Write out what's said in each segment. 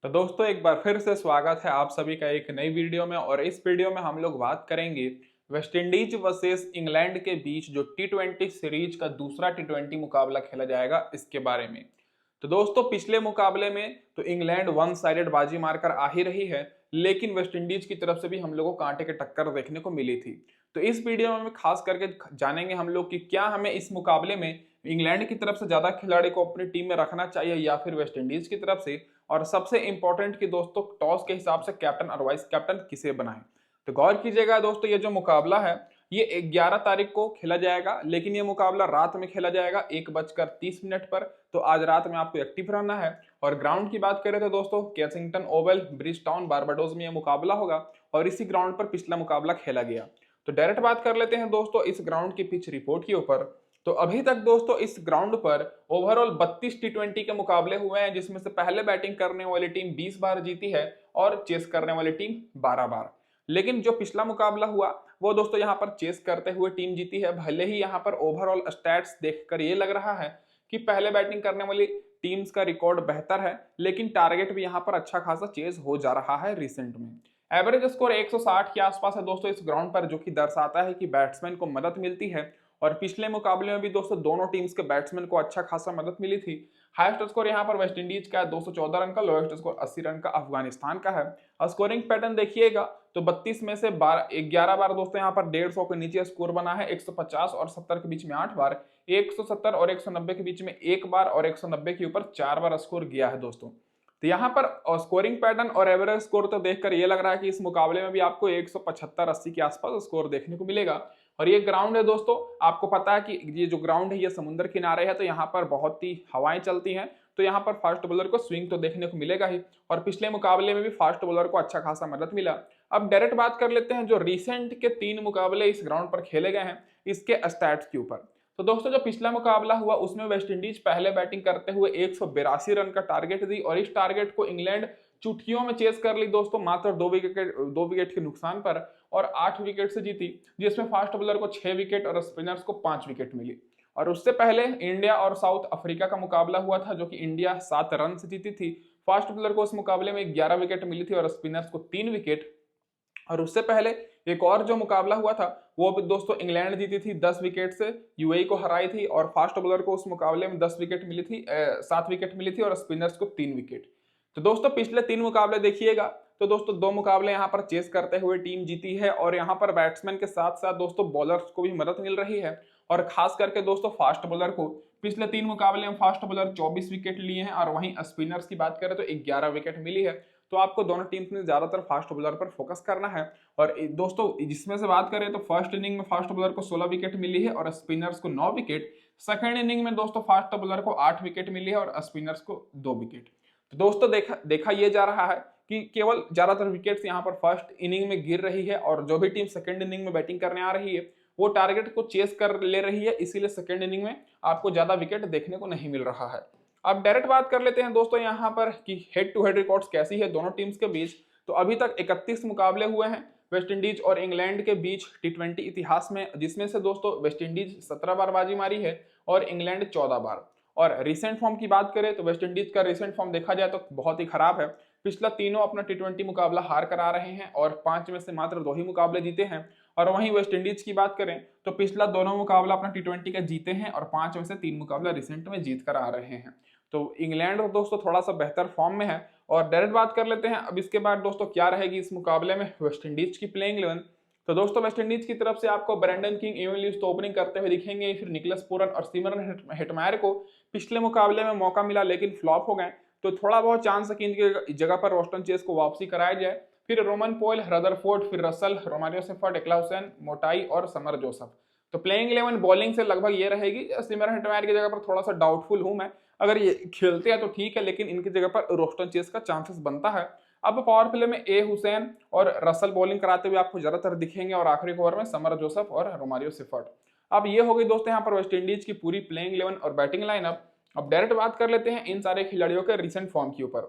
तो दोस्तों एक बार फिर से स्वागत है आप सभी का एक नई वीडियो में। और इस वीडियो में हम लोग बात करेंगे वेस्ट इंडीज वर्सेस इंग्लैंड के बीच जो टी20 सीरीज का दूसरा टी20 मुकाबला खेला जाएगा इसके बारे में। तो दोस्तों पिछले मुकाबले में तो इंग्लैंड वन साइडेड बाजी मारकर आ ही रही है, लेकिन वेस्ट इंडीज की तरफ से भी हम लोगों को कांटे के टक्कर देखने को मिली थी। तो इस वीडियो में हम खास करके जानेंगे हम लोग कि क्या हमें इस मुकाबले में इंग्लैंड की तरफ से ज्यादा खिलाड़ी को अपनी टीम में रखना चाहिए या फिर वेस्ट इंडीज की तरफ से, और सबसे इंपॉर्टेंट कि दोस्तों टॉस के हिसाब से कैप्टन और वाइस कैप्टन किसे बनाएं। तो गौर कीजिएगा दोस्तों, ये जो मुकाबला है ये 11 तारीख को खेला जाएगा, लेकिन ये मुकाबला रात में खेला जाएगा 1:30 पर। तो आज रात में आपको एक्टिव रहना है। और ग्राउंड की बात करें तो दोस्तों केसिंगटन ओवल, ब्रिज टाउन, बारबाडोस में यह मुकाबला होगा और इसी ग्राउंड पर पिछला मुकाबला खेला गया। तो डायरेक्ट बात कर लेते हैं दोस्तों इस ग्राउंड की पिच रिपोर्ट के ऊपर। तो अभी तक दोस्तों इस ग्राउंड पर ओवरऑल 32 टी20 के मुकाबले हुए हैं, जिसमें से पहले बैटिंग करने वाली टीम 20 बार जीती है और चेस करने वाली टीम 12 बार। लेकिन जो पिछला मुकाबला हुआ वो दोस्तों यहाँ पर चेस करते हुए टीम जीती है। भले ही यहाँ पर ओवरऑल स्टैट्स देखकर ये लग रहा है कि पहले बैटिंग करने वाली टीम्स का रिकॉर्ड बेहतर है, लेकिन टारगेट भी यहाँ पर अच्छा खासा चेस हो जा रहा है रिसेंट में। एवरेज स्कोर 160 के आसपास है दोस्तों इस ग्राउंड पर, जो कि दर्शाता है कि बैट्समैन को मदद मिलती है। और पिछले मुकाबले में भी दोस्तों दोनों टीम्स के बैट्समैन को अच्छा खासा मदद मिली थी। हाईएस्ट स्कोर यहाँ पर वेस्ट इंडीज का है 214 रन का, लोएस्ट स्कोर 80 रन का अफगानिस्तान का है। और स्कोरिंग पैटर्न देखिएगा तो 32 में से 11 बार दोस्तों यहाँ पर 150 के नीचे स्कोर बना है, 150 और 70 के बीच में 8 बार, 170 और 190 के बीच में 1 बार और 190 के ऊपर 4 बार स्कोर गया है दोस्तों। तो यहाँ पर स्कोरिंग पैटर्न और एवरेज स्कोर तो देखकर ये लग रहा है कि इस मुकाबले में भी आपको 175-80 के आसपास स्कोर देखने को मिलेगा। और ये ग्राउंड है दोस्तों, आपको पता है कि ये जो ग्राउंड है ये समुद्र किनारे है, तो यहाँ पर बहुत ही हवाएं चलती हैं, तो यहाँ पर फास्ट बॉलर को स्विंग तो देखने को मिलेगा ही। और पिछले मुकाबले में भी फास्ट बॉलर को अच्छा खासा मदद मिला। अब डायरेक्ट बात कर लेते हैं जो रिसेंट के 3 मुकाबले इस ग्राउंड पर खेले गए हैं इसके स्टैट्स के ऊपर। तो दोस्तों जो पिछला मुकाबला हुआ उसमें वेस्ट इंडीज पहले बैटिंग करते हुए 182 रन का टारगेट दी, और इस टारगेट को इंग्लैंड चुटकियों में चेस कर ली दोस्तों, मात्र 2 विकेट के नुकसान पर, और 8 विकेट से जीती, जिसमें फास्ट बॉलर को 6 विकेट और स्पिनर्स को 5 विकेट मिली। और उससे पहले इंडिया और साउथ अफ्रीका का मुकाबला हुआ था, जो कि इंडिया 7 रन से जीती थी। फास्ट बॉलर को उस मुकाबले में 11 विकेट मिली थी और स्पिनर्स को 3 विकेट। और उससे पहले एक और जो मुकाबला हुआ था वो भी दोस्तों इंग्लैंड जीती थी 10 विकेट से, यूएई को हराई थी, और फास्ट बॉलर को उस मुकाबले में 10 विकेट मिली थी, 7 विकेट मिली थी और स्पिनर्स को 3 विकेट। तो दोस्तों पिछले 3 मुकाबले देखिएगा तो दोस्तों 2 मुकाबले यहाँ पर चेस करते हुए टीम जीती है, और यहाँ पर बैट्समैन के साथ साथ दोस्तों बॉलर्स को भी मदद मिल रही है। और खास करके दोस्तों फास्ट बॉलर को पिछले 3 मुकाबले में फास्ट बॉलर 24 विकेट लिए हैं, और वहीं स्पिनर्स की बात करें तो 11 विकेट मिली है। तो आपको दोनों टीम्स में ज्यादातर फास्ट बॉलर पर फोकस करना है। और दोस्तों जिसमें से बात करें तो फर्स्ट इनिंग में फास्ट बॉलर को 16 विकेट मिली है और स्पिनर्स को 9 विकेट। सेकंड इनिंग में दोस्तों फास्ट बॉलर को 8 विकेट मिली है और स्पिनर्स को 2 विकेट। तो दोस्तों देखा ये जा रहा है कि केवल ज्यादातर विकेट्स यहाँ पर फर्स्ट इनिंग में गिर रही है, और जो भी टीम सेकंड इनिंग में बैटिंग करने आ रही है वो टारगेट को चेस कर ले रही है, इसीलिए सेकंड इनिंग में आपको ज्यादा विकेट देखने को नहीं मिल रहा है। अब डायरेक्ट बात कर लेते हैं दोस्तों यहाँ पर कि हेड टू हेड रिकॉर्ड्स कैसी है दोनों टीम्स के बीच। तो अभी तक 31 मुकाबले हुए हैं वेस्ट इंडीज और इंग्लैंड के बीच टी20 इतिहास में, जिसमें से दोस्तों वेस्ट इंडीज 17 बार बाजी मारी है और इंग्लैंड 14 बार। और रिसेंट फॉर्म की बात करें तो वेस्ट इंडीज का रिसेंट फॉर्म देखा जाए तो बहुत ही खराब है। पिछला तीनों अपना टी20 मुकाबला हार कर आ रहे हैं और 5 में से मात्र 2 ही मुकाबले जीते हैं। और वहीं वेस्ट इंडीज की बात करें तो पिछला दोनों मुकाबला अपना टी20 का जीते हैं और 5 में से 3 मुकाबला रिसेंट में जीत कर आ रहे हैं। तो इंग्लैंड दोस्तों थोड़ा सा बेहतर फॉर्म में है। और डायरेक्ट बात कर लेते हैं अब इसके बाद दोस्तों क्या रहेगी इस मुकाबले में वेस्ट इंडीज की प्लेइंग 11। तो दोस्तों वेस्ट इंडीज की तरफ से आपको ब्रेंडन किंग, एवन ल्यूस तो ओपनिंग करते हुए दिखेंगे, फिर निकलस पूरन और सिमरन हेटमायर को पिछले मुकाबले में मौका मिला लेकिन फ्लॉप हो गए, तो थोड़ा बहुत चांस है कि इनकी जगह पर रोस्टन चेस को वापसी कराया जाए। फिर रोमन पोयल, रदरफोर्ड, फिर रसल, रोमारियो सेफर्ड, एकला हुसैन, मोटाई और समर जोसफ। तो प्लेइंग 11 बॉलिंग से लगभग ये रहेगी। सिमरन हेटमायर की जगह पर थोड़ा सा डाउटफुल हूं मैं, अगर ये खेलते हैं तो ठीक है, लेकिन इनकी जगह पर रोस्टन चेस का चांसेस बनता है। अब पावर प्ले में ए हुसैन और रसल बॉलिंग कराते हुए आपको ज्यादातर दिखेंगे, और आखिरी ओवर में समर जोसफ और रोमारियो सेफर्ड। अब ये हो गई दोस्तों यहाँ पर वेस्ट इंडीज की पूरी प्लेइंग 11 और बैटिंग लाइनअप। अब डायरेक्ट बात कर लेते हैं इन सारे खिलाड़ियों के रिसेंट फॉर्म के ऊपर।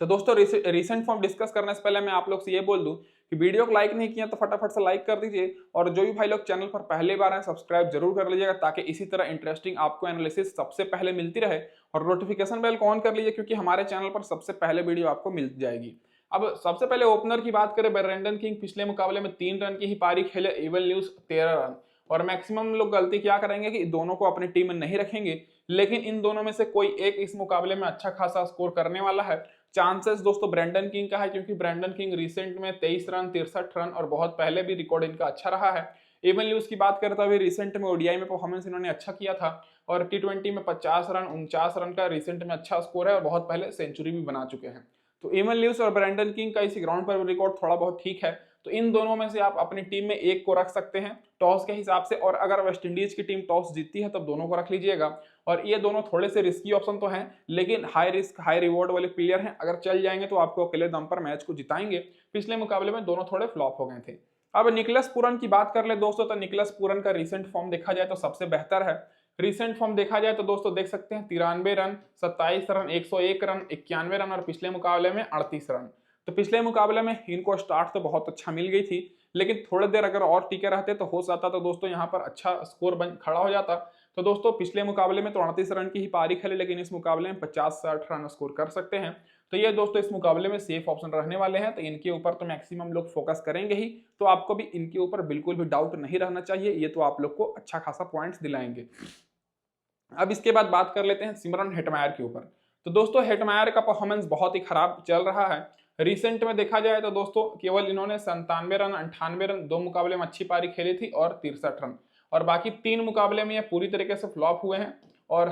तो दोस्तों रिसेंट फॉर्म डिस्कस करने से पहले मैं आप लोग से ये बोल दूं कि वीडियो को लाइक नहीं किया तो फटाफट से लाइक कर दीजिए, और जो भी भाई लोग चैनल पर पहली बार हैं सब्सक्राइब जरूर कर लीजिएगा, ताकि इसी तरह इंटरेस्टिंग आपको एनालिसिस सबसे पहले मिलती रहे। और नोटिफिकेशन बेल को ऑन कर लीजिए, क्योंकि हमारे चैनल पर सबसे पहले वीडियो आपको मिल जाएगी। अब सबसे पहले ओपनर की बात करें, ब्रेंडन किंग पिछले मुकाबले में 3 रन की ही पारी खेले, इवन न्यूज 13 रन। और मैक्सिमम लोग गलती क्या करेंगे कि दोनों को अपनी टीम में नहीं रखेंगे, लेकिन इन दोनों में से कोई एक इस मुकाबले में अच्छा खासा स्कोर करने वाला है। चांसेस दोस्तों ब्रेंडन किंग का है, क्योंकि ब्रेंडन किंग रिसेंट में 23 रन 63 रन और बहुत पहले भी रिकॉर्ड इनका अच्छा रहा है। इवन न्यूज की बात करता हुए रिसेंट में ओडीआई में परफॉर्मेंस इन्होंने अच्छा किया था, और टी20 में 50 रन 49 रन का रिसेंट में अच्छा स्कोर है, और बहुत पहले सेंचुरी भी बना चुके हैं। तो इवन ल्यूस और ब्रेंडन किंग का इस ग्राउंड पर रिकॉर्ड थोड़ा बहुत ठीक है, तो इन दोनों में से आप अपनी टीम में एक को रख सकते हैं टॉस के हिसाब से, और अगर वेस्ट इंडीज की टीम टॉस जीतती है तब दोनों को रख लीजिएगा। और ये दोनों थोड़े से रिस्की ऑप्शन तो हैं, लेकिन हाई रिस्क हाई रिवॉर्ड वाले प्लेयर हैं, अगर चल जाएंगे तो आपको अकेले दम पर मैच को जिताएंगे। पिछले मुकाबले में दोनों थोड़े फ्लॉप हो गए थे। अब निकलस पूरन की बात कर ले दोस्तों, तो निकलस पूरन का रिसेंट फॉर्म देखा जाए तो सबसे बेहतर है। रिसेंट फॉर्म देखा जाए तो दोस्तों देख सकते हैं 93 रन 27 रन 101 रन 91 रन, और पिछले मुकाबले में 38 रन। तो पिछले मुकाबले में इनको स्टार्ट तो बहुत अच्छा मिल गई थी, लेकिन थोड़ी देर अगर और टिके रहते तो हो जाता, तो दोस्तों यहाँ पर अच्छा स्कोर बन खड़ा हो जाता। तो दोस्तों पिछले मुकाबले में तो 38 रन की ही पारी खेले, लेकिन इस मुकाबले में 50-60 रन स्कोर कर सकते हैं। तो ये दोस्तों इस मुकाबले में सेफ ऑप्शन रहने वाले हैं, तो इनके ऊपर तो मैक्सिमम लोग फोकस करेंगे ही, तो आपको भी इनके ऊपर बिल्कुल भी डाउट नहीं रहना चाहिए, ये तो आप लोग को अच्छा खासा पॉइंट्स दिलाएंगे। अब इसके बाद बात कर लेते हैं सिमरन हेटमायर के ऊपर। तो दोस्तों हेटमायर का परफॉर्मेंस बहुत ही खराब चल रहा है। रिसेंट में देखा जाए तो दोस्तों केवल इन्होंने 97 रन 98 रन 2 मुकाबले में अच्छी पारी खेली थी और 63 रन, और बाकी 3 मुकाबले में ये पूरी तरीके से फ्लॉप हुए हैं, और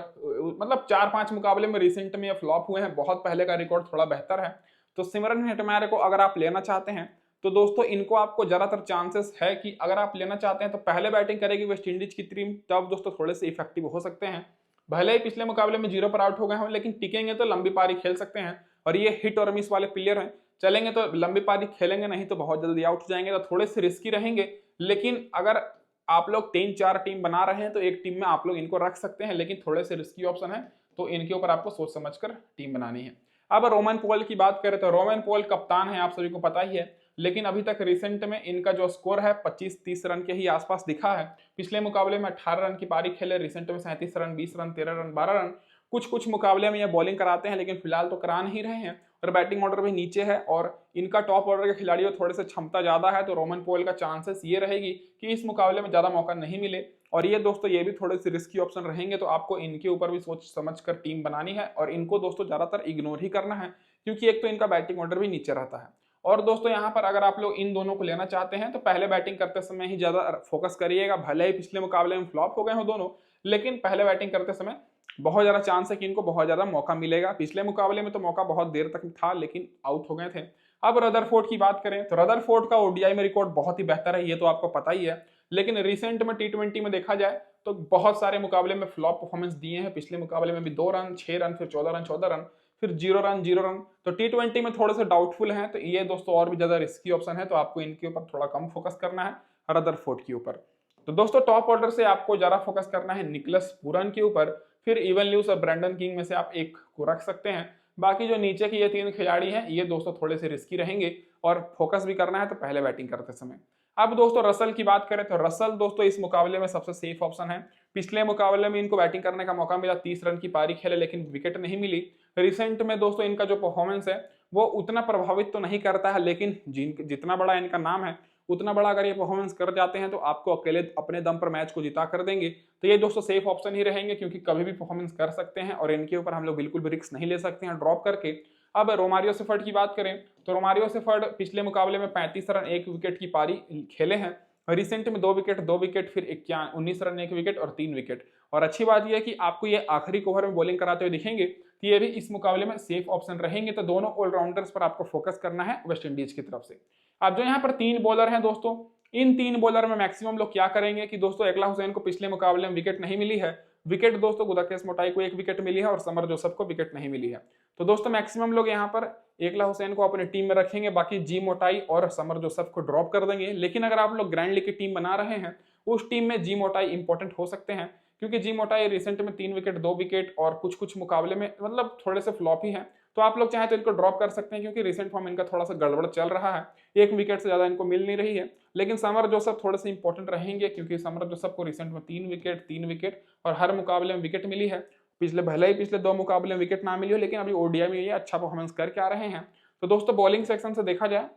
मतलब 4-5 मुकाबले में रिसेंट में ये फ्लॉप हुए हैं। बहुत पहले का रिकॉर्ड थोड़ा बेहतर है। तो सिमरन हेटमायर को अगर आप लेना चाहते हैं तो दोस्तों इनको आपको ज्यादातर चांसेस है कि अगर आप लेना चाहते हैं तो पहले बैटिंग करेगी वेस्ट इंडीज की टीम, तब दोस्तों थोड़े से इफेक्टिव हो सकते हैं। भले ही पिछले मुकाबले में 0 पर आउट हो गए हों, लेकिन टिकेंगे तो लंबी पारी खेल सकते हैं, और ये हिट और मिस वाले प्लेयर हैं। चलेंगे तो लंबी पारी खेलेंगे, नहीं तो बहुत जल्दी आउट हो जाएंगे, तो थोड़े से रिस्की रहेंगे। लेकिन अगर आप लोग 3-4 टीम बना रहे हैं तो एक टीम में आप लोग इनको रख सकते हैं, लेकिन थोड़े से रिस्की ऑप्शन है, तो इनके ऊपर आपको सोच समझकर टीम बनानी है। अब रोमन पोल की बात करें तो रोमन पोल कप्तान है, आप सभी को पता ही है, लेकिन अभी तक रिसेंट में इनका जो स्कोर है 25-30 रन के ही आसपास दिखा है। पिछले मुकाबले में 18 रन की पारी खेले, रिसेंट में 37 रन 20 रन 13 रन 12 रन। कुछ मुकाबले में ये बॉलिंग कराते हैं, लेकिन फिलहाल तो करा नहीं रहे हैं, और बैटिंग ऑर्डर भी नीचे है, और इनका टॉप ऑर्डर के खिलाड़ियों थोड़े से क्षमता ज्यादा है। तो रोमन पोल का चांसेस ये रहेगी कि इस मुकाबले में ज्यादा मौका नहीं मिले, और ये दोस्तों ये भी थोड़े से रिस्की ऑप्शन रहेंगे, तो आपको इनके ऊपर भी सोच समझकर टीम बनानी है, और इनको दोस्तों ज्यादातर इग्नोर ही करना है, क्योंकि एक तो इनका बैटिंग ऑर्डर भी नीचे रहता है। और दोस्तों यहाँ पर अगर आप लोग इन दोनों को लेना चाहते हैं तो पहले बैटिंग करते समय ही ज्यादा फोकस करिएगा। भले ही पिछले मुकाबले में फ्लॉप हो गए हो दोनों, लेकिन पहले बैटिंग करते समय बहुत ज्यादा चांस है कि इनको बहुत ज्यादा मौका मिलेगा। पिछले मुकाबले में तो मौका बहुत देर तक था, लेकिन आउट हो गए थे। अब रदरफोर्ड की बात करें तो रदरफोर्ड का ओडीआई में रिकॉर्ड बहुत ही बेहतर है, ये तो आपको पता ही है, लेकिन रिसेंट में टी20 में देखा जाए तो बहुत सारे मुकाबले में फ्लॉप परफॉर्मेंस दिए हैं। पिछले मुकाबले में भी 2 रन 6 रन, फिर 14 रन 14 रन, फिर 0 रन 0 रन। तो टी20 में थोड़े से डाउटफुल हैं, तो ये दोस्तों और भी ज्यादा रिस्की ऑप्शन है, तो आपको इनके ऊपर थोड़ा कम फोकस करना है रदरफोर्ड के ऊपर। तो दोस्तों टॉप ऑर्डर से आपको ज्यादा फोकस करना है निकलस पूरन के ऊपर, फिर इवन ल्यूस और ब्रेंडन किंग में से आप एक को रख सकते हैं। बाकी जो नीचे के ये 3 खिलाड़ी हैं ये दोस्तों थोड़े से रिस्की रहेंगे, और फोकस भी करना है तो पहले बैटिंग करते समय। अब दोस्तों रसल की बात करें तो रसल दोस्तों इस मुकाबले में सबसे सेफ ऑप्शन है। पिछले मुकाबले में इनको बैटिंग करने का मौका मिला, 30 रन की पारी खेले, लेकिन विकेट नहीं मिली। रिसेंट में दोस्तों इनका जो परफॉर्मेंस है वो उतना प्रभावित तो नहीं करता है, लेकिन जितना बड़ा इनका नाम है उतना बड़ा अगर ये परफॉर्मेंस कर जाते हैं तो आपको अकेले अपने दम पर मैच को जिता कर देंगे। तो ये दोस्तों सेफ ऑप्शन ही रहेंगे, क्योंकि कभी भी परफॉर्मेंस कर सकते हैं, और इनके ऊपर हम लोग बिल्कुल भी रिस्क नहीं ले सकते हैं ड्रॉप करके। अब रोमारियो सेफर्ड की बात करें तो रोमारियो सेफर्ड पिछले मुकाबले में 35 रन 1 विकेट की पारी खेले हैं, रिसेंट में 2 विकेट, फिर 19 रन 1 विकेट और 3 विकेट। और अच्छी बात यह है कि आपको ये आखिरी ओवर में बॉलिंग कराते हुए दिखेंगे, तो ये भी इस मुकाबले में सेफ ऑप्शन रहेंगे। तो दोनों ऑलराउंडर्स पर आपको फोकस करना है वेस्ट इंडीज की तरफ से। अब जो यहाँ पर 3 बॉलर हैं दोस्तों, इन 3 बॉलर में मैक्सिमम लोग क्या करेंगे कि दोस्तों एकला हुसैन को पिछले मुकाबले में विकेट नहीं मिली है, विकेट दोस्तों गुदाकेश मोटाई को 1 विकेट मिली है, और समर जोसेफ को विकेट नहीं मिली है। तो दोस्तों मैक्सिमम लोग यहाँ पर एकला हुसैन को अपनी टीम में रखेंगे, बाकी जी मोटाई और समर जोसेफ को ड्रॉप कर देंगे। लेकिन अगर आप लोग ग्रैंड लीग की टीम बना रहे हैं उस टीम में जी मोटाई इंपॉर्टेंट हो सकते हैं, क्योंकि जी मोटाई रिसेंट में 3 विकेट 2 विकेट और कुछ मुकाबले में मतलब थोड़े से फ्लॉप ही हैं, तो आप लोग चाहें तो इनको ड्रॉप कर सकते हैं, क्योंकि रिसेंट फॉर्म इनका थोड़ा सा गड़बड़ चल रहा है, 1 विकेट से ज्यादा इनको मिल नहीं रही है। लेकिन समर जोसेफ थोड़े से इंपॉर्टेंट रहेंगे, क्योंकि समर जोसेफ को रिसेंट में 3 विकेट और हर मुकाबले में विकेट मिली है। भले ही पिछले 2 मुकाबले में विकेट ना मिली हो, लेकिन अभी ओडीआई में ये अच्छा परफॉर्मेंस करके आ रहे हैं। तो दोस्तों बॉलिंग सेक्शन से देखा जाए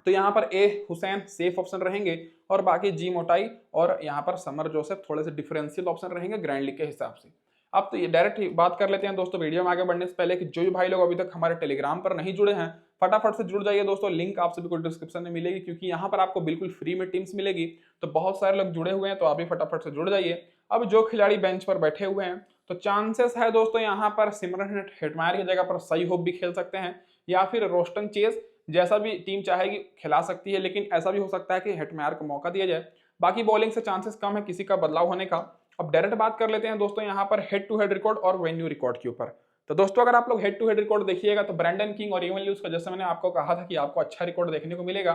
तो यहाँ पर ए हुसैन सेफ ऑप्शन रहेंगे, और बाकी जी मोटाई और यहाँ पर समर जोसेफ थोड़े से डिफरेंशियल ऑप्शन रहेंगे ग्रैंड लीग के हिसाब से। अब तो ये डायरेक्ट बात कर लेते हैं दोस्तों वीडियो में आगे बढ़ने से पहले कि जो भी भाई लोग अभी तक हमारे टेलीग्राम पर नहीं जुड़े हैं, फटाफट से जुड़ जाइए दोस्तों। लिंक आप सभी को डिस्क्रिप्शन में मिलेगी, क्योंकि यहाँ पर आपको बिल्कुल फ्री में टीम्स मिलेगी। तो बहुत सारे लोग जुड़े हुए हैं, तो आप भी फटाफट से जुड़ जाइए। अब जो खिलाड़ी बेंच पर बैठे हुए हैं, तो चांसेस है दोस्तों यहाँ पर सिमरन हेटमायर की जगह पर सई होप भी खेल सकते हैं, या फिर रोस्टन चेज, जैसा भी टीम चाहेगी खिला सकती है। लेकिन ऐसा भी हो सकता है कि हेटमायर को मौका दिया जाए। बाकी बॉलिंग से चांसेस कम है किसी का बदलाव होने का। अब डायरेक्ट बात कर लेते हैं दोस्तों यहाँ पर हेड टू हेड रिकॉर्ड और वेन्यू रिकॉर्ड के ऊपर। तो दोस्तों अगर आप लोग हेड टू हेड रिकॉर्ड देखिएगा तो ब्रैंडन किंग और इवन ल्यूज का, जैसे मैंने आपको कहा था कि आपको अच्छा रिकॉर्ड देखने को मिलेगा।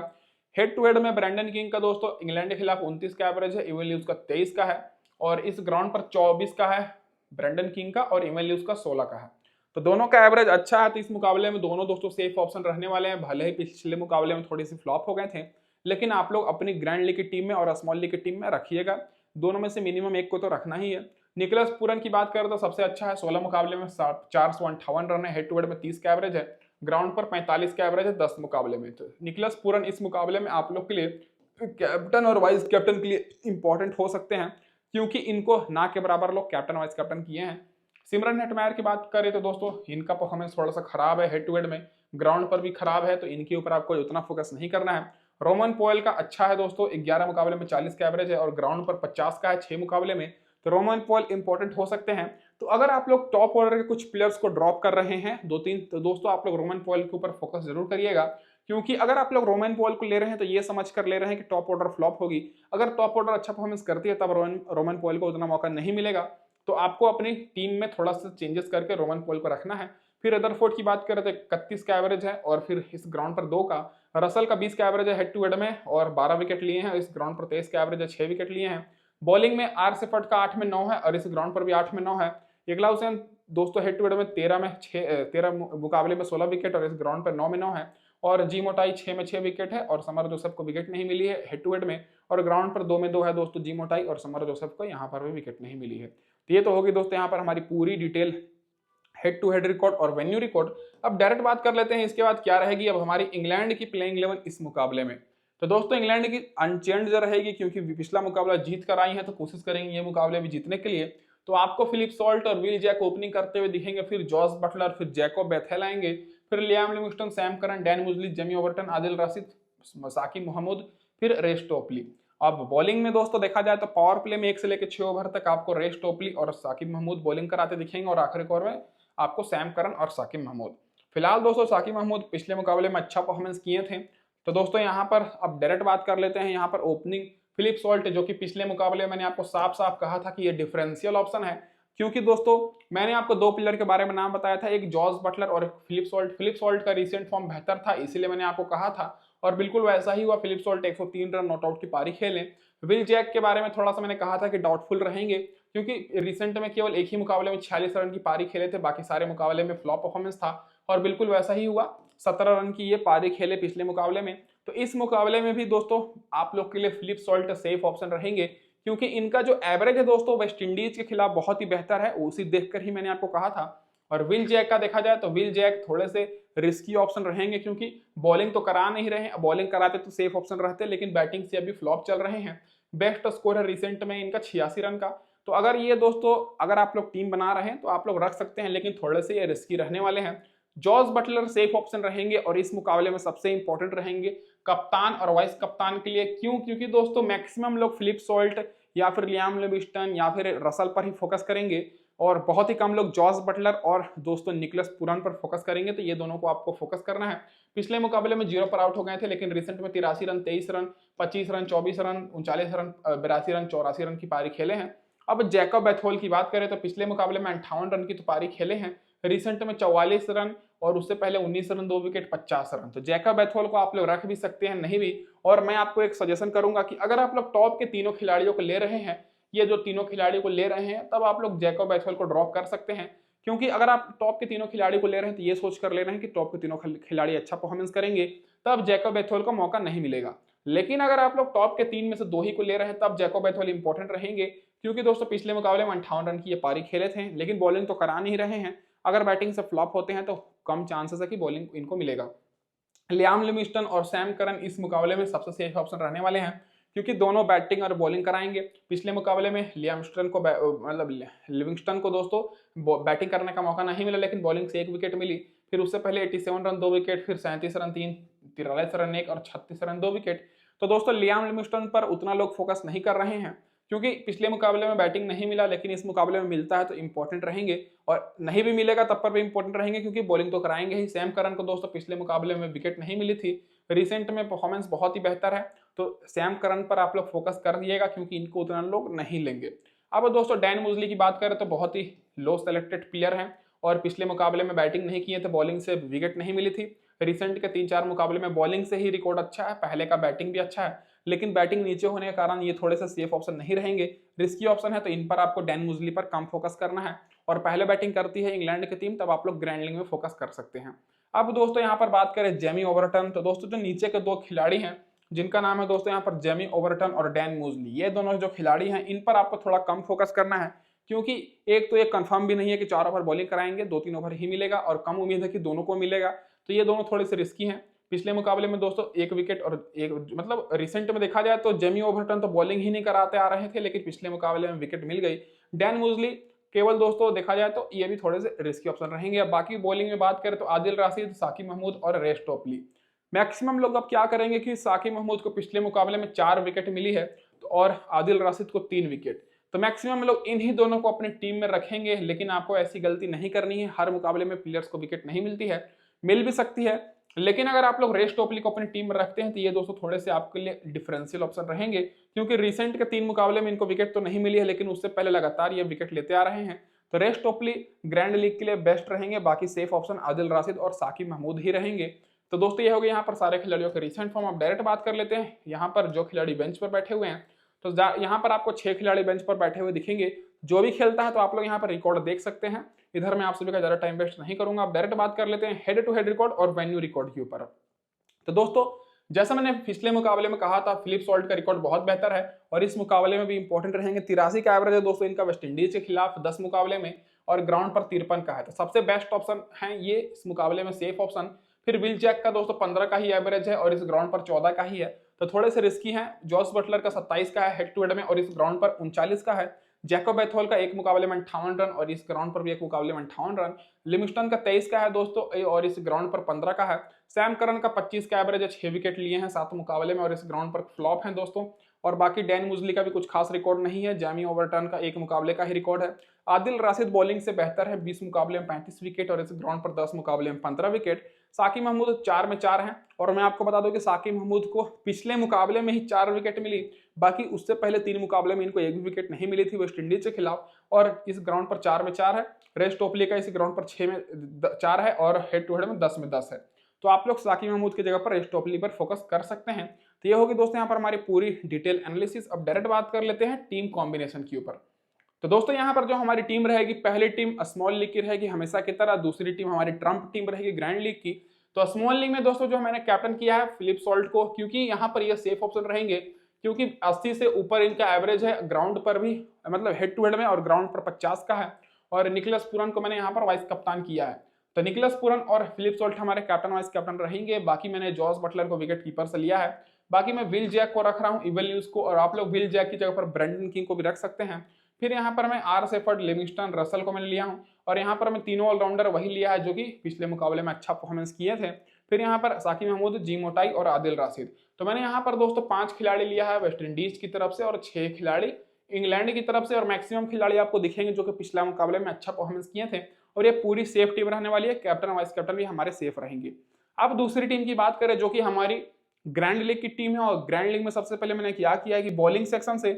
हेड टू हेड में ब्रैंडन किंग का दोस्तों इंग्लैंड के खिलाफ 29 का एवरेज है, इवन ल्यूज का 23 का है, और इस ग्राउंड पर 24 का है ब्रैंडन किंग का, और इवन ल्यूज का 16 का है। तो दोनों का एवरेज अच्छा है। तो इस मुकाबले में दोनों दोस्तों सेफ ऑप्शन रहने वाले हैं। भले ही पिछले मुकाबले में थोड़ी सी फ्लॉप हो गए थे, लेकिन आप लोग अपनी ग्रैंड लीग की टीम में और स्मॉल लीग की टीम में रखिएगा। दोनों में से मिनिमम एक को तो रखना ही है। निकलस पूरन की बात करें तो सबसे अच्छा है, 16 मुकाबले में 458 रन है, हेड टू हेड में 30 का एवरेज है, ग्राउंड पर 45 का एवरेज है 10 मुकाबले में। तो निकलस पूरन इस मुकाबले में आप लोग के लिए कैप्टन और वाइस कैप्टन के लिए इंपॉर्टेंट हो सकते हैं, क्योंकि इनको ना के बराबर लोग कैप्टन वाइस कैप्टन किए हैं। सिमरन हेटमायर की बात करें तो दोस्तों इनका परफॉर्मेंस थोड़ा सा खराब है, हेड टू हेड में ग्राउंड पर भी खराब है, तो इनके ऊपर आपको उतना फोकस नहीं करना है। रोमन पोयल का अच्छा है दोस्तों, 11 मुकाबले में 40 का एवरेज है, और ग्राउंड पर 50 का है 6 मुकाबले में। तो रोमन पोयल इंपॉर्टेंट हो सकते हैं। तो अगर आप लोग टॉप ऑर्डर के कुछ प्लेयर्स को ड्रॉप कर रहे हैं 2-3, तो दोस्तों आप लोग रोमन पोयल के ऊपर फोकस जरूर करिएगा, क्योंकि अगर आप लोग रोमन पोयल को ले रहे हैं तो ये समझ कर ले रहे हैं कि टॉप ऑर्डर फ्लॉप होगी। अगर टॉप ऑर्डर अच्छा परफॉर्मेंस करती है तब रोमन पोयल को उतना मौका नहीं मिलेगा। तो आपको अपनी टीम में थोड़ा सा चेंजेस करके रोमन पोयल को रखना है। फिर रदरफोर्ड की बात करें तो 31 का एवरेज है, और फिर इस ग्राउंड पर 2 का। रसल का 20 का एवरेज है हेड टू हेड में, और 12 विकेट लिए हैं। इस ग्राउंड पर 23 का एवरेज है, 6 विकेट लिए हैं। बॉलिंग में आर सेफर्ट का 8 में 9 है, और इस ग्राउंड पर भी 8 में 9 है। इकला हुसैन दोस्तों हेड टू हेड में 13 मुकाबले में 16 विकेट, और इस ग्राउंड पर 9 में 9 है। और जी मोटाई 6 में 6 विकेट है, और समर जोसेफ को विकेट नहीं मिली है हेड टू हेड में, और ग्राउंड पर 2 में 2 है दोस्तों जी मोटाई, और समर जोसेफ को यहाँ पर भी विकेट नहीं मिली है। तो ये तो होगी दोस्तों यहाँ पर हमारी पूरी detail head to head record और वेन्यू रिकॉर्ड। अब डायरेक्ट बात कर लेते हैं इसके बाद क्या रहेगी अब हमारी इंग्लैंड की प्लेइंग 11 इस मुकाबले में। तो दोस्तों इंग्लैंड की अनचेंज रहेगी, क्योंकि पिछला मुकाबला जीत कर आई है, तो कोशिश करेंगे ये मुकाबले भी जीतने के लिए। तो आपको फिलिप सॉल्ट और विल जैक ओपनिंग करते हुए दिखेंगे, फिर जॉस बटलर, फिर जैकोब बेथेल आएंगे, फिर Liam Livingstone, Sam Curran, Dan Mousley, Jamie Overton, Adil Rashid, Saqib Mahmood, फिर रेस टोपली। अब बॉलिंग में दोस्तों देखा जाए तो पावर प्ले में 1 से लेकर 6 ओवर तक आपको रेस टोपली और साकिब महमूद बॉलिंग कराते दिखेंगे, और आखिरी ओवर में आपको सैम करन और साकिब महमूद। फिलहाल दोस्तों साकिब महमूद पिछले मुकाबले में अच्छा परफॉर्मेंस किए थे। तो दोस्तों यहाँ पर अब डायरेक्ट बात कर लेते हैं यहाँ पर ओपनिंग फिलिप सॉल्ट, जो कि पिछले मुकाबले मैंने आपको साफ साफ कहा था कि ये डिफरेंशियल ऑप्शन है, क्योंकि दोस्तों मैंने आपको 2 प्लेयर के बारे में नाम बताया था, एक जॉस बटलर और एक फिलिप सॉल्ट। फिलिप सॉल्ट का रिसेंट फॉर्म बेहतर था, इसीलिए मैंने आपको कहा था, और बिल्कुल वैसा ही हुआ। Philip Salt 103 run not out की पारी खेले। विल जैक के बारे में थोड़ा सा मैंने कहा था कि डाउटफुल रहेंगे, क्योंकि रिसेंट में केवल एक ही मुकाबले में 46 रन की पारी खेले थे, बाकी सारे मुकाबले में फ्लॉप परफॉर्मेंस था, और बिल्कुल वैसा ही हुआ। 17 रन की ये पारी खेले पिछले मुकाबले में। तो इस मुकाबले में भी दोस्तों आप लोग के लिए फिलिप सॉल्ट सेफ ऑप्शन रहेंगे, क्योंकि इनका जो एवरेज है दोस्तों वेस्ट इंडीज के खिलाफ बहुत ही बेहतर है, उसी देखकर ही मैंने आपको कहा था। और विल जैक का देखा जाए तो विल जैक थोड़े से रिस्की ऑप्शन रहेंगे, क्योंकि बॉलिंग तो करा नहीं रहे हैं, बॉलिंग कराते तो सेफ ऑप्शन रहते, लेकिन बैटिंग से अभी फ्लॉप चल रहे हैं। बेस्ट स्कोर है रिसेंट में इनका 86 रन का। तो अगर ये दोस्तों अगर आप लोग टीम बना रहे हैं तो आप लोग रख सकते हैं, लेकिन थोड़े से ये रिस्की रहने वाले हैं। जॉस बटलर सेफ ऑप्शन रहेंगे, और इस मुकाबले में सबसे इंपॉर्टेंट रहेंगे कप्तान और वाइस कप्तान के लिए। क्यों? क्योंकि दोस्तों मैक्सिमम लोग फिलिप सॉल्ट या फिर लियाम लिविंगस्टन या फिर रसल पर ही फोकस करेंगे, और बहुत ही कम लोग जॉस बटलर और दोस्तों निकलस पुरान पर फोकस करेंगे। तो ये दोनों को आपको फोकस करना है। पिछले मुकाबले में 0 पर आउट हो गए थे, लेकिन रिसेंट में 83 run, 23 run, 25 run, 24 run, 39 run, 82 run, 84 run की पारी खेले हैं। अब जैकोब बेथोल की बात करें तो पिछले मुकाबले में 58 रन की तो पारी खेले हैं, रिसेंट में 44 रन, और उससे पहले 19 रन, 2 विकेट, 50 रन। तो जैकोब बेथोल को आप लोग रख भी सकते हैं, नहीं भी। और मैं आपको एक सजेशन करूंगा कि अगर आप लोग टॉप के तीनों खिलाड़ियों को ले रहे हैं, ये जो तीनों खिलाड़ियों को ले रहे हैं, तब आप लोग जैकोब बेथोल को ड्रॉप कर सकते हैं, क्योंकि अगर आप टॉप के तीनों खिलाड़ी को ले रहे हैं तो ये सोच कर ले रहे हैं कि टॉप के तीनों खिलाड़ी अच्छा परफॉर्मेंस करेंगे, तब जैकोब बेथोल को मौका नहीं मिलेगा। लेकिन अगर आप लोग टॉप के 3 में से 2 ही को ले रहे हैं तब जैकोब बेथोल इंपॉर्टेंट रहेंगे, क्योंकि दोस्तों पिछले मुकाबले में 58 रन की ये पारी खेले थे, लेकिन बॉलिंग तो करा नहीं रहे हैं। अगर बैटिंग से फ्लॉप होते हैं तो कम चांसेस है कि बॉलिंग इनको मिलेगा। लियाम लिविंगस्टन और सैम करन इस मुकाबले में सबसे सेफ ऑप्शन रहने वाले हैं, क्योंकि दोनों बैटिंग और बॉलिंग कराएंगे। पिछले मुकाबले में लियामस्टन को मतलब लिविंगस्टन को दोस्तों बैटिंग करने का मौका नहीं मिला, लेकिन बॉलिंग से 1 विकेट मिली। फिर उससे पहले 87 रन 2 विकेट, फिर 37 रन 3, 43 रन 1 और 36 रन 2 विकेट। तो दोस्तों लियाम लिविंगस्टन पर उतना लोग फोकस नहीं कर रहे हैं, क्योंकि पिछले मुकाबले में बैटिंग नहीं मिला, लेकिन इस मुकाबले में मिलता है तो इंपॉर्टेंट रहेंगे, और नहीं भी मिलेगा तब पर भी इंपॉर्टेंट रहेंगे, क्योंकि बॉलिंग तो कराएंगे ही। सैम करन को दोस्तों पिछले मुकाबले में विकेट नहीं मिली थी, रिसेंट में परफॉर्मेंस बहुत ही बेहतर है, तो सैम करन पर आप लोग फोकस कर दिएगा, क्योंकि इनको उतना लोग नहीं लेंगे। अब दोस्तों डैन मूजली की बात करें तो बहुत ही लो सेलेक्टेड प्लेयर हैं, और पिछले मुकाबले में बैटिंग नहीं किए थे, बॉलिंग से विकेट नहीं मिली थी। रिसेंट के 3-4 मुकाबले में बॉलिंग से ही रिकॉर्ड अच्छा है, पहले का बैटिंग भी अच्छा है, लेकिन बैटिंग नीचे होने के कारण ये थोड़े से सेफ ऑप्शन नहीं रहेंगे, रिस्की ऑप्शन है, तो इन पर आपको डैन मूजली पर कम फोकस करना है। और पहले बैटिंग करती है इंग्लैंड की टीम, तब आप लोग ग्रैंड लीग में फोकस कर सकते हैं। अब दोस्तों यहाँ पर बात करें जेमी ओवरटन, तो दोस्तों जो नीचे के 2 खिलाड़ी हैं जिनका नाम है दोस्तों यहाँ पर जेमी ओवरटन और डैन मूजली, ये दोनों जो खिलाड़ी हैं इन पर आपको थोड़ा कम फोकस करना है, क्योंकि एक तो ये कंफर्म भी नहीं है कि 4 ओवर बॉलिंग कराएंगे, 2-3 ओवर ही मिलेगा, और कम उम्मीद है कि दोनों को मिलेगा, तो ये दोनों थोड़े से रिस्की हैं। पिछले मुकाबले में दोस्तों 1 विकेट और एक मतलब रिसेंट में देखा जाए तो जेमी ओवरटन तो बॉलिंग ही नहीं कराते आ रहे थे, लेकिन पिछले मुकाबले में विकेट मिल गई। डैन मूजली केवल दोस्तों देखा जाए तो ये भी थोड़े से रिस्की ऑप्शन रहेंगे। अब बाकी बॉलिंग में बात करें तो आदिल राशिद, साकिब महमूद और रेस टोपली। मैक्सिमम लोग अब क्या करेंगे कि साकिब महमूद को पिछले मुकाबले में 4 विकेट मिली है, तो और आदिल राशिद को 3 विकेट, तो मैक्सिमम लोग इन्हीं दोनों को अपनी टीम में रखेंगे। लेकिन आपको ऐसी गलती नहीं करनी है, हर मुकाबले में प्लेयर्स को विकेट नहीं मिलती है, मिल भी सकती है, लेकिन अगर आप लोग रेस टोपली को अपनी टीम में रखते हैं तो ये दोस्तों थोड़े से आपके लिए डिफरेंशियल ऑप्शन रहेंगे, क्योंकि रिसेंट के 3 मुकाबले में इनको विकेट तो नहीं मिली है, लेकिन उससे पहले लगातार ये विकेट लेते आ रहे हैं, तो रेस टोपली ग्रैंड लीग के लिए बेस्ट रहेंगे। बाकी सेफ ऑप्शन आदिल राशिद और साकिब महमूद ही रहेंगे। तो दोस्तों ये हो गया यहाँ पर सारे खिलाड़ियों के रिसेंट फॉर्म। आप डायरेक्ट बात कर लेते हैं यहाँ पर जो खिलाड़ी बेंच पर बैठे हुए हैं, तो यहाँ पर आपको 6 खिलाड़ी बेंच पर बैठे हुए दिखेंगे, जो भी खेलता है तो आप लोग यहाँ पर रिकॉर्ड देख सकते हैं। इधर मैं आप सभी का ज्यादा टाइम वेस्ट नहीं करूंगा, आप डायरेक्ट बात कर लेते हैं हेड टू हेड रिकॉर्ड और वेन्यू रिकॉर्ड के ऊपर। तो दोस्तों जैसा मैंने पिछले मुकाबले में कहा था, फिलिप सॉल्ट का रिकॉर्ड बहुत बेहतर है, और इस मुकाबले में भी इंपॉर्टेंट रहेंगे। 83 का एवरेज है दोस्तों इनका वेस्ट इंडीज के खिलाफ 10 मुकाबले में, और ग्राउंड पर 53 का है, तो सबसे बेस्ट ऑप्शन है ये इस मुकाबले में सेफ ऑप्शन। फिर विल जैक का दोस्तों 15 का ही एवरेज है, और इस ग्राउंड पर 14 का ही है, तो थोड़े से रिस्की हैं। जॉस बटलर का 27 का है हेड टू हेड में, और इस ग्राउंड पर 39 का है। जैकोब बेथोल का 1 मुकाबले में 58 रन, और इस ग्राउंड पर भी 1 मुकाबले में 58 रन। लिविंगस्टन का 23 का है दोस्तों, और इस ग्राउंड पर 15 का है। सैम करन का 25 का एवरेज है, 6 विकेट लिए हैं 7 मुकाबले में, और इस ग्राउंड पर फ्लॉप है दोस्तों। और बाकी डैन मूजली का भी कुछ खास रिकॉर्ड नहीं है, जेमी ओवरटन का 1 मुकाबले का ही रिकॉर्ड है। आदिल राशिद बॉलिंग से बेहतर है, 20 मुकाबले में 35 विकेट, और इस ग्राउंड पर 10 मुकाबले में 15 विकेट। साकिब महमूद 4 में 4 हैं, और मैं आपको बता दूं कि साकिब महमूद को पिछले मुकाबले में ही 4 विकेट मिली, बाकी उससे पहले 3 मुकाबले में इनको 1 भी विकेट नहीं मिली थी वेस्ट इंडीज के खिलाफ, और इस ग्राउंड पर 4 में 4 है। रेस टोपली का इस ग्राउंड पर 6 में 4 है, और हेड टू हेड में 10 में 10 है। तो आप लोग साकिब महमूद की जगह पर रेस टोपली पर फोकस कर सकते हैं। तो ये होगी दोस्तों यहाँ पर हमारी पूरी डिटेल एनालिसिस। अब डायरेक्ट बात कर लेते हैं टीम कॉम्बिनेशन के ऊपर। तो दोस्तों यहाँ पर जो हमारी टीम रहेगी, पहली टीम स्मॉल लीग की रहेगी हमेशा की तरह, दूसरी टीम हमारी ट्रम्प टीम रहेगी ग्रैंड लीग की। तो स्मॉल लीग में दोस्तों जो मैंने कैप्टन किया है फिलिप सॉल्ट को, क्योंकि यहाँ पर ये सेफ ऑप्शन रहेंगे, क्योंकि 80 से ऊपर इनका एवरेज है ग्राउंड पर भी, मतलब हेड टू हेड में, और ग्राउंड पर 50 का है। और निकोलस पूरन को मैंने यहाँ पर वाइस कप्तान किया है, तो निकोलस पूरन और फिलिप सॉल्ट हमारे कैप्टन वाइस कैप्टन रहेंगे। बाकी मैंने जॉस बटलर को विकेट कीपर से लिया है। बाकी मैं विल जैक को रख रहा हूँ, इवल न्यूज को, और आप लोग विल जैक की जगह पर ब्रेंडन किंग को भी रख सकते हैं। फिर यहाँ पर मैं आर शेफर्ड, लिविंगस्टन, रसल को मैंने लिया हूँ, और यहाँ पर मैं तीनों ऑलराउंडर वही लिया है जो कि पिछले मुकाबले में अच्छा परफॉर्मेंस किए थे। फिर यहाँ पर साकिब महमूद, जी मोटाई और आदिल राशिद। तो मैंने यहाँ पर दोस्तों 5 खिलाड़ी लिया है वेस्ट इंडीज की तरफ से, और 6 खिलाड़ी इंग्लैंड की तरफ से, और मैक्सिमम खिलाड़ी आपको दिखेंगे जो कि पिछला मुकाबले में अच्छा परफॉर्मेंस किए थे। और ये पूरी सेफ टीम रहने वाली है, कैप्टन वाइस कैप्टन भी हमारे सेफ रहेंगे। अब दूसरी टीम की बात करें जो कि हमारी ग्रैंड लीग की टीम है, और ग्रैंड लीग में सबसे पहले मैंने क्या किया है कि बॉलिंग सेक्शन से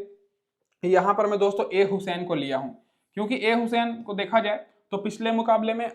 यहाँ पर मैं दोस्तों ए हुसैन को लिया हूँ, क्योंकि ए हुसैन को देखा जाए तो पिछले मुकाबले में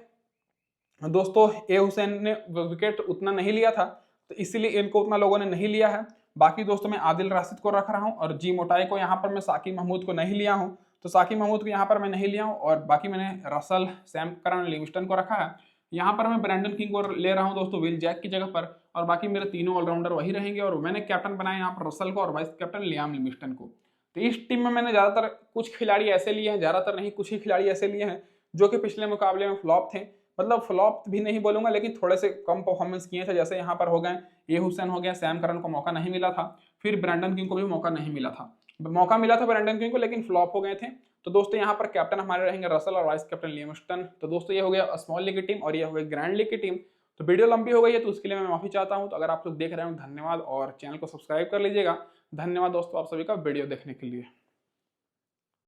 दोस्तों ए हुसैन ने विकेट उतना नहीं लिया था, तो इसीलिए इनको उतना लोगों ने नहीं लिया है। बाकी दोस्तों मैं आदिल राशिद को रख रहा हूँ, और जी मोटाई को यहाँ पर मैं साकिब महमूद को नहीं लिया हूँ, तो साकिब महमूद को यहाँ पर मैं नहीं लिया हूँ और बाकी मैंने रसल, सैम करन, लिविंगस्टन को रखा है। यहाँ पर मैं ब्रैंडन किंग को ले रहा हूँ दोस्तों विल जैक की जगह पर, और बाकी मेरे तीनों ऑलराउंडर वही रहेंगे। और मैंने कैप्टन बनाया यहाँ पर रसल को और वाइस कैप्टन लियाम लिविंगस्टन को। तो इस टीम में मैंने ज़्यादातर कुछ खिलाड़ी ऐसे लिए हैं, ज़्यादातर नहीं कुछ ही खिलाड़ी ऐसे लिए हैं जो कि पिछले मुकाबले में फ्लॉप थे। मतलब फ्लॉप भी नहीं बोलूंगा, लेकिन थोड़े से कम परफॉर्मेंस किए थे। जैसे यहाँ पर हो गए ए हुसैन हो गया, सैम करन को मौका नहीं मिला था, फिर ब्रैंडन किंग को भी मौका नहीं मिला था। मौका मिला था ब्रैंडन किंग को, लेकिन फ्लॉप हो गए थे। तो दोस्तों यहाँ पर कैप्टन हमारे रहेंगे रसल और वाइस कैप्टन लिविंगस्टन। तो दोस्तों ये हो गया स्मॉल लीग की टीम और ये हो गई ग्रैंड लीग की टीम। तो वीडियो लंबी हो गई है तो उसके लिए मैं माफी चाहता हूँ। तो अगर आप लोग देख रहे हो धन्यवाद, और चैनल को सब्सक्राइब कर लीजिएगा। धन्यवाद दोस्तों आप सभी का वीडियो देखने के लिए।